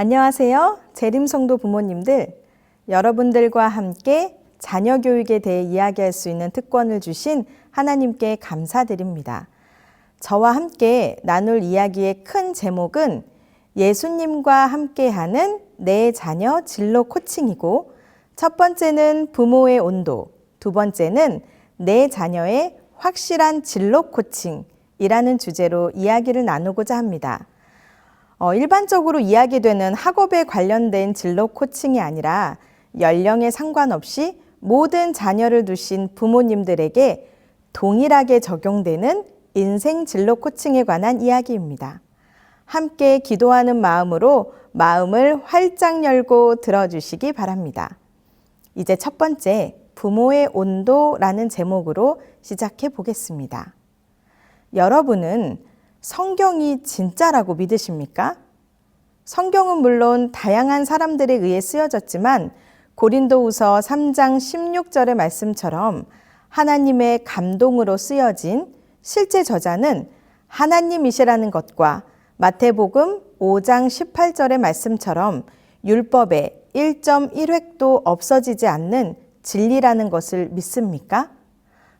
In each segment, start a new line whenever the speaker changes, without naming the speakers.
안녕하세요. 재림성도 부모님들, 여러분들과 함께 자녀 교육에 대해 이야기할 수 있는 특권을 주신 하나님께 감사드립니다. 저와 함께 나눌 이야기의 큰 제목은 예수님과 함께하는 내 자녀 진로 코칭이고, 첫 번째는 부모의 온도, 두 번째는 내 자녀의 확실한 진로 코칭이라는 주제로 이야기를 나누고자 합니다. 일반적으로 이야기되는 학업에 관련된 진로 코칭이 아니라 연령에 상관없이 모든 자녀를 두신 부모님들에게 동일하게 적용되는 인생 진로 코칭에 관한 이야기입니다. 함께 기도하는 마음으로 마음을 활짝 열고 들어주시기 바랍니다. 이제 첫 번째, 부모의 온도라는 제목으로 시작해 보겠습니다. 여러분은 성경이 진짜라고 믿으십니까? 성경은 물론 다양한 사람들에 의해 쓰여졌지만 고린도후서 3장 16절의 말씀처럼 하나님의 감동으로 쓰여진 실제 저자는 하나님이시라는 것과 마태복음 5장 18절의 말씀처럼 율법의 1.1획도 없어지지 않는 진리라는 것을 믿습니까?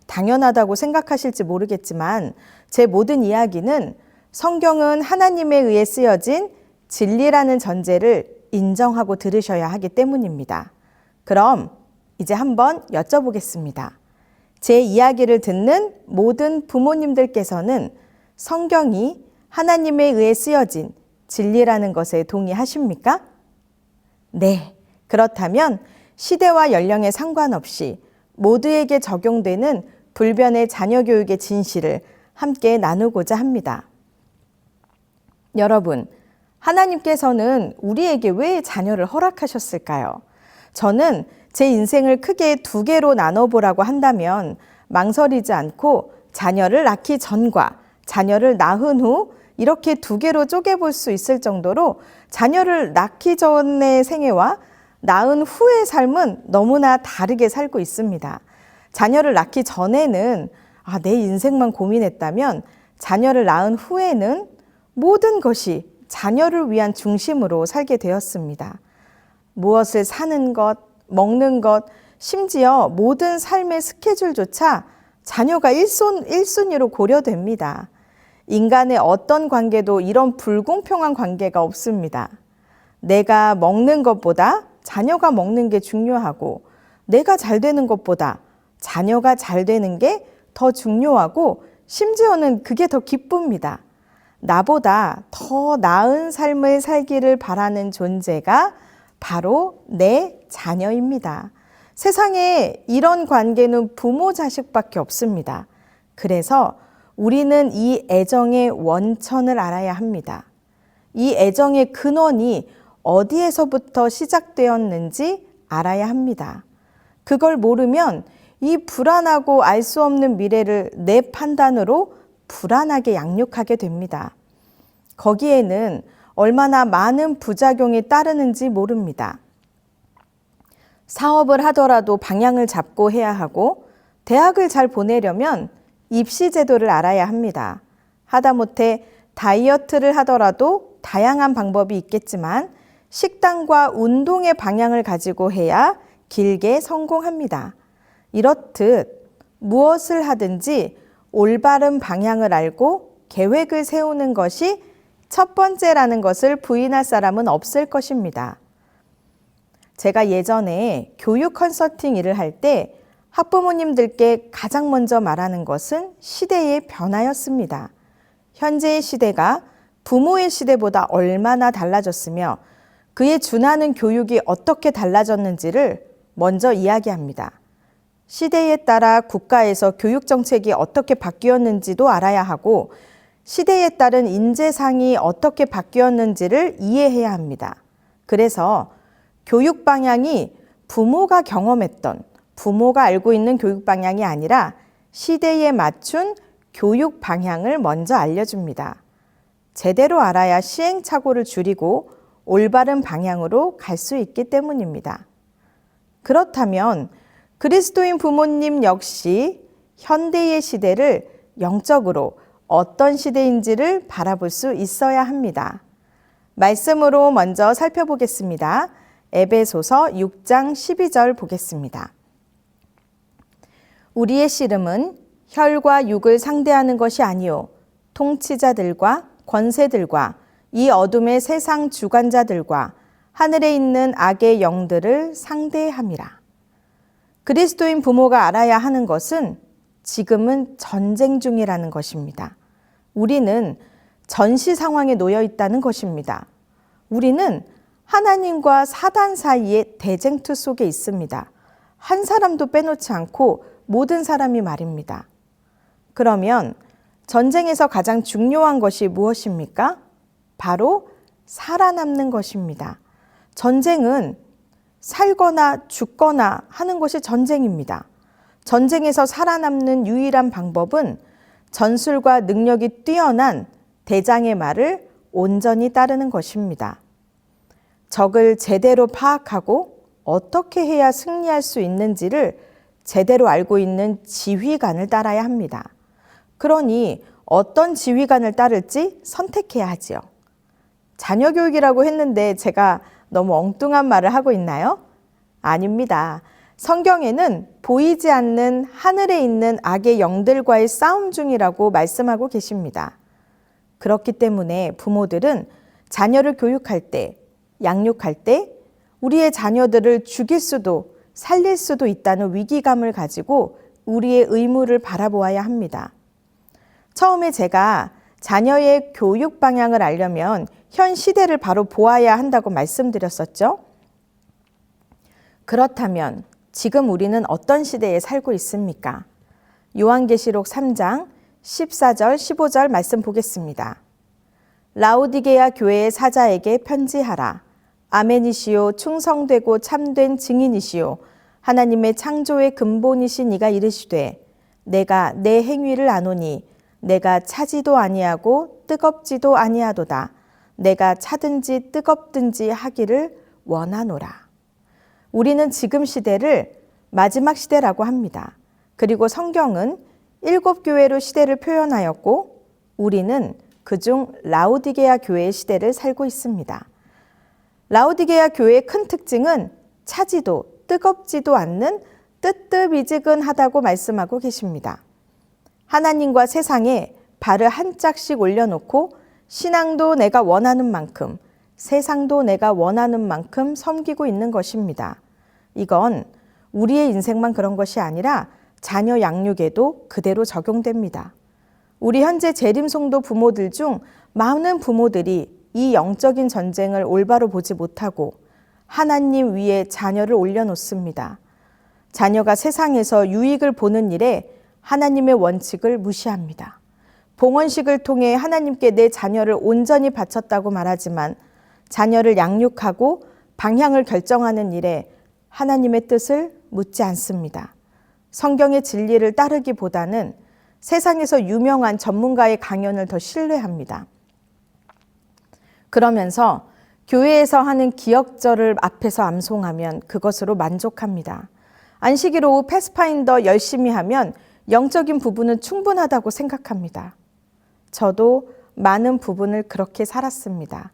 당연하다고 생각하실지 모르겠지만 제 모든 이야기는 성경은 하나님에 의해 쓰여진 진리라는 전제를 인정하고 들으셔야 하기 때문입니다. 그럼 이제 한번 여쭤보겠습니다. 제 이야기를 듣는 모든 부모님들께서는 성경이 하나님에 의해 쓰여진 진리라는 것에 동의하십니까? 네, 그렇다면 시대와 연령에 상관없이 모두에게 적용되는 불변의 자녀 교육의 진실을 함께 나누고자 합니다. 여러분, 하나님께서는 우리에게 왜 자녀를 허락하셨을까요? 저는 제 인생을 크게 두 개로 나눠보라고 한다면 망설이지 않고 자녀를 낳기 전과 자녀를 낳은 후 이렇게 두 개로 쪼개볼 수 있을 정도로 자녀를 낳기 전의 생애와 낳은 후의 삶은 너무나 다르게 살고 있습니다. 자녀를 낳기 전에는 내 인생만 고민했다면 자녀를 낳은 후에는 모든 것이 자녀를 위한 중심으로 살게 되었습니다. 무엇을 사는 것, 먹는 것, 심지어 모든 삶의 스케줄조차 자녀가 1순위로 고려됩니다. 인간의 어떤 관계도 이런 불공평한 관계가 없습니다. 내가 먹는 것보다 자녀가 먹는 게 중요하고 내가 잘 되는 것보다 자녀가 잘 되는 게 더 중요하고 심지어는 그게 더 기쁩니다. 나보다 더 나은 삶을 살기를 바라는 존재가 바로 내 자녀입니다. 세상에 이런 관계는 부모 자식밖에 없습니다. 그래서 우리는 이 애정의 원천을 알아야 합니다. 이 애정의 근원이 어디에서부터 시작되었는지 알아야 합니다. 그걸 모르면 이 불안하고 알 수 없는 미래를 내 판단으로 불안하게 양육하게 됩니다. 거기에는 얼마나 많은 부작용이 따르는지 모릅니다. 사업을 하더라도 방향을 잡고 해야 하고, 대학을 잘 보내려면 입시 제도를 알아야 합니다. 하다못해 다이어트를 하더라도 다양한 방법이 있겠지만 식단과 운동의 방향을 가지고 해야 길게 성공합니다. 이렇듯 무엇을 하든지 올바른 방향을 알고 계획을 세우는 것이 첫 번째라는 것을 부인할 사람은 없을 것입니다. 제가 예전에 교육 컨설팅 일을 할 때 학부모님들께 가장 먼저 말하는 것은 시대의 변화였습니다. 현재의 시대가 부모의 시대보다 얼마나 달라졌으며 그에 준하는 교육이 어떻게 달라졌는지를 먼저 이야기합니다. 시대에 따라 국가에서 교육 정책이 어떻게 바뀌었는지도 알아야 하고 시대에 따른 인재상이 어떻게 바뀌었는지를 이해해야 합니다. 그래서 교육 방향이 부모가 경험했던, 부모가 알고 있는 교육 방향이 아니라 시대에 맞춘 교육 방향을 먼저 알려줍니다. 제대로 알아야 시행착오를 줄이고 올바른 방향으로 갈 수 있기 때문입니다. 그렇다면 그리스도인 부모님 역시 현대의 시대를 영적으로 어떤 시대인지를 바라볼 수 있어야 합니다. 말씀으로 먼저 살펴보겠습니다. 에베소서 6장 12절 보겠습니다. 우리의 씨름은 혈과 육을 상대하는 것이 아니요 통치자들과 권세들과 이 어둠의 세상 주관자들과 하늘에 있는 악의 영들을 상대함이라. 그리스도인 부모가 알아야 하는 것은 지금은 전쟁 중이라는 것입니다. 우리는 전시 상황에 놓여 있다는 것입니다. 우리는 하나님과 사단 사이의 대쟁투 속에 있습니다. 한 사람도 빼놓지 않고 모든 사람이 말입니다. 그러면 전쟁에서 가장 중요한 것이 무엇입니까? 바로 살아남는 것입니다. 전쟁은 살거나 죽거나 하는 것이 전쟁입니다. 전쟁에서 살아남는 유일한 방법은 전술과 능력이 뛰어난 대장의 말을 온전히 따르는 것입니다. 적을 제대로 파악하고 어떻게 해야 승리할 수 있는지를 제대로 알고 있는 지휘관을 따라야 합니다. 그러니 어떤 지휘관을 따를지 선택해야 하지요. 자녀 교육이라고 했는데 제가 너무 엉뚱한 말을 하고 있나요? 아닙니다. 성경에는 보이지 않는 하늘에 있는 악의 영들과의 싸움 중이라고 말씀하고 계십니다. 그렇기 때문에 부모들은 자녀를 교육할 때, 양육할 때 우리의 자녀들을 죽일 수도 살릴 수도 있다는 위기감을 가지고 우리의 의무를 바라보아야 합니다. 처음에 제가 자녀의 교육 방향을 알려면 현 시대를 바로 보아야 한다고 말씀드렸었죠. 그렇다면 지금 우리는 어떤 시대에 살고 있습니까? 요한계시록 3장 14절 15절 말씀 보겠습니다. 라오디게아 교회의 사자에게 편지하라. 아멘이시요 충성되고 참된 증인이시요 하나님의 창조의 근본이신 이가 이르시되 내가 내 행위를 아노니 내가 차지도 아니하고 뜨겁지도 아니하도다. 내가 차든지 뜨겁든지 하기를 원하노라. 우리는 지금 시대를 마지막 시대라고 합니다. 그리고 성경은 7교회로 시대를 표현하였고 우리는 그중 라오디게아 교회의 시대를 살고 있습니다. 라오디게아 교회의 큰 특징은 차지도 뜨겁지도 않는 뜨뜻미지근하다고 말씀하고 계십니다. 하나님과 세상에 발을 한 짝씩 올려놓고 신앙도 내가 원하는 만큼, 세상도 내가 원하는 만큼 섬기고 있는 것입니다. 이건 우리의 인생만 그런 것이 아니라 자녀 양육에도 그대로 적용됩니다. 우리 현재 재림송도 부모들 중 많은 부모들이 이 영적인 전쟁을 올바로 보지 못하고 하나님 위에 자녀를 올려놓습니다. 자녀가 세상에서 유익을 보는 일에 하나님의 원칙을 무시합니다. 봉헌식을 통해 하나님께 내 자녀를 온전히 바쳤다고 말하지만 자녀를 양육하고 방향을 결정하는 일에 하나님의 뜻을 묻지 않습니다. 성경의 진리를 따르기보다는 세상에서 유명한 전문가의 강연을 더 신뢰합니다. 그러면서 교회에서 하는 기억절을 앞에서 암송하면 그것으로 만족합니다. 안식일 오후 패스파인더 열심히 하면 영적인 부분은 충분하다고 생각합니다. 저도 많은 부분을 그렇게 살았습니다.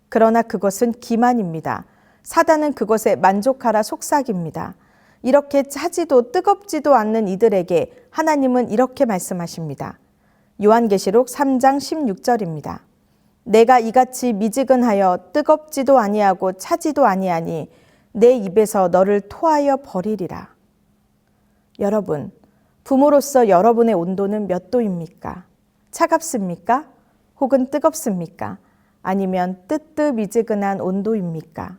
그러나 그것은 기만입니다. 사단은 그것에 만족하라 속삭입니다. 이렇게 차지도 뜨겁지도 않는 이들에게 하나님은 이렇게 말씀하십니다. 요한계시록 3장 16절입니다. 내가 이같이 미지근하여 뜨겁지도 아니하고 차지도 아니하니 내 입에서 너를 토하여 버리리라. 여러분, 부모로서 여러분의 온도는 몇 도입니까? 차갑습니까? 혹은 뜨겁습니까? 아니면 뜨뜻미지근한 온도입니까?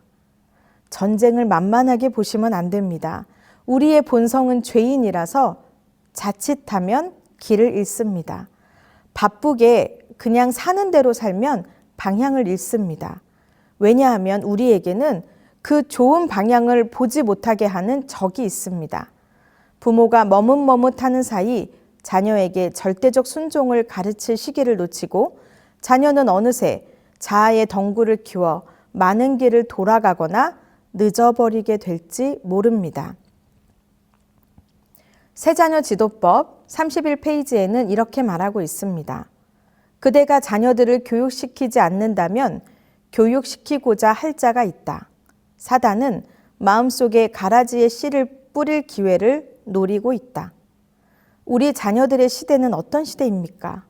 전쟁을 만만하게 보시면 안 됩니다. 우리의 본성은 죄인이라서 자칫하면 길을 잃습니다. 바쁘게 그냥 사는 대로 살면 방향을 잃습니다. 왜냐하면 우리에게는 그 좋은 방향을 보지 못하게 하는 적이 있습니다. 부모가 머뭇머뭇하는 사이 자녀에게 절대적 순종을 가르칠 시기를 놓치고 자녀는 어느새 자아의 덩굴을 키워 많은 길을 돌아가거나 늦어버리게 될지 모릅니다. 새자녀 지도법 31페이지에는 이렇게 말하고 있습니다. 그대가 자녀들을 교육시키지 않는다면 교육시키고자 할 자가 있다. 사단은 마음속에 가라지의 씨를 뿌릴 기회를 노리고 있다. 우리 자녀들의 시대는 어떤 시대입니까?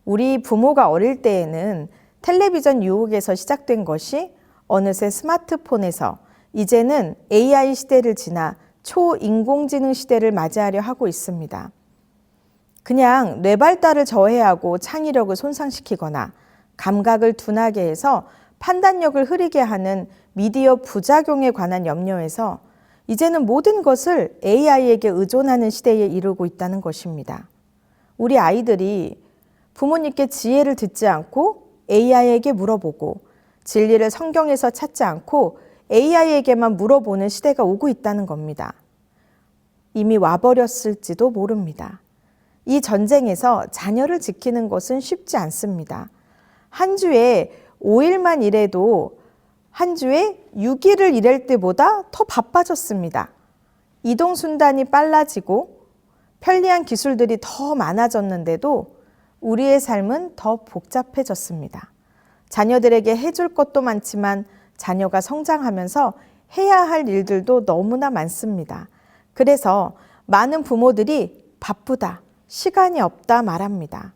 우리 부모가 어릴 때에는 텔레비전 유혹에서 시작된 것이 어느새 스마트폰에서 이제는 AI 시대를 지나 초인공지능 시대를 맞이하려 하고 있습니다. 그냥 뇌발달을 저해하고 창의력을 손상시키거나 감각을 둔하게 해서 판단력을 흐리게 하는 미디어 부작용에 관한 염려에서 이제는 모든 것을 AI에게 의존하는 시대에 이르고 있다는 것입니다. 우리 아이들이 부모님께 지혜를 듣지 않고 AI에게 물어보고 진리를 성경에서 찾지 않고 AI에게만 물어보는 시대가 오고 있다는 겁니다. 이미 와버렸을지도 모릅니다. 이 전쟁에서 자녀를 지키는 것은 쉽지 않습니다. 한 주에 5일만 일해도 한 주에 6일을 일할 때보다 더 바빠졌습니다. 이동순단이 빨라지고 편리한 기술들이 더 많아졌는데도 우리의 삶은 더 복잡해졌습니다. 자녀들에게 해줄 것도 많지만 자녀가 성장하면서 해야 할 일들도 너무나 많습니다. 그래서 많은 부모들이 바쁘다, 시간이 없다 말합니다.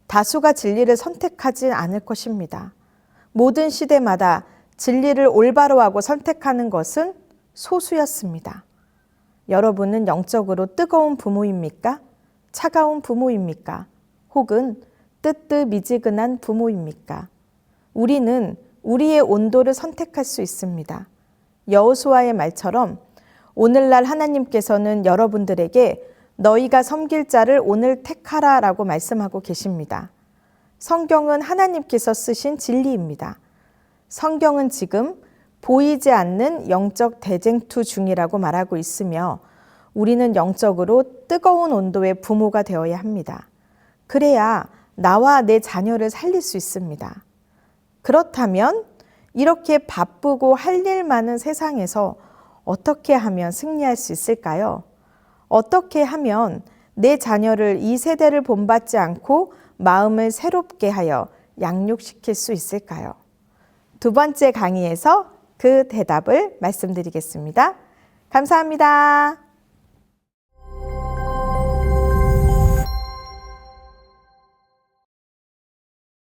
다수가 진리를 선택하지 않을 것입니다. 모든 시대마다 진리를 올바로 하고 선택하는 것은 소수였습니다. 여러분은 영적으로 뜨거운 부모입니까? 차가운 부모입니까? 혹은 뜨뜻미지근한 부모입니까? 우리는 우리의 온도를 선택할 수 있습니다. 여호수아의 말처럼 오늘날 하나님께서는 여러분들에게 너희가 섬길 자를 오늘 택하라 라고 말씀하고 계십니다. 성경은 하나님께서 쓰신 진리입니다. 성경은 지금 보이지 않는 영적 대쟁투 중이라고 말하고 있으며 우리는 영적으로 뜨거운 온도의 부모가 되어야 합니다. 그래야 나와 내 자녀를 살릴 수 있습니다. 그렇다면 이렇게 바쁘고 할 일 많은 세상에서 어떻게 하면 승리할 수 있을까요? 어떻게 하면 내 자녀를 이 세대를 본받지 않고 마음을 새롭게 하여 양육시킬 수 있을까요? 두 번째 강의에서 그 대답을 말씀드리겠습니다. 감사합니다.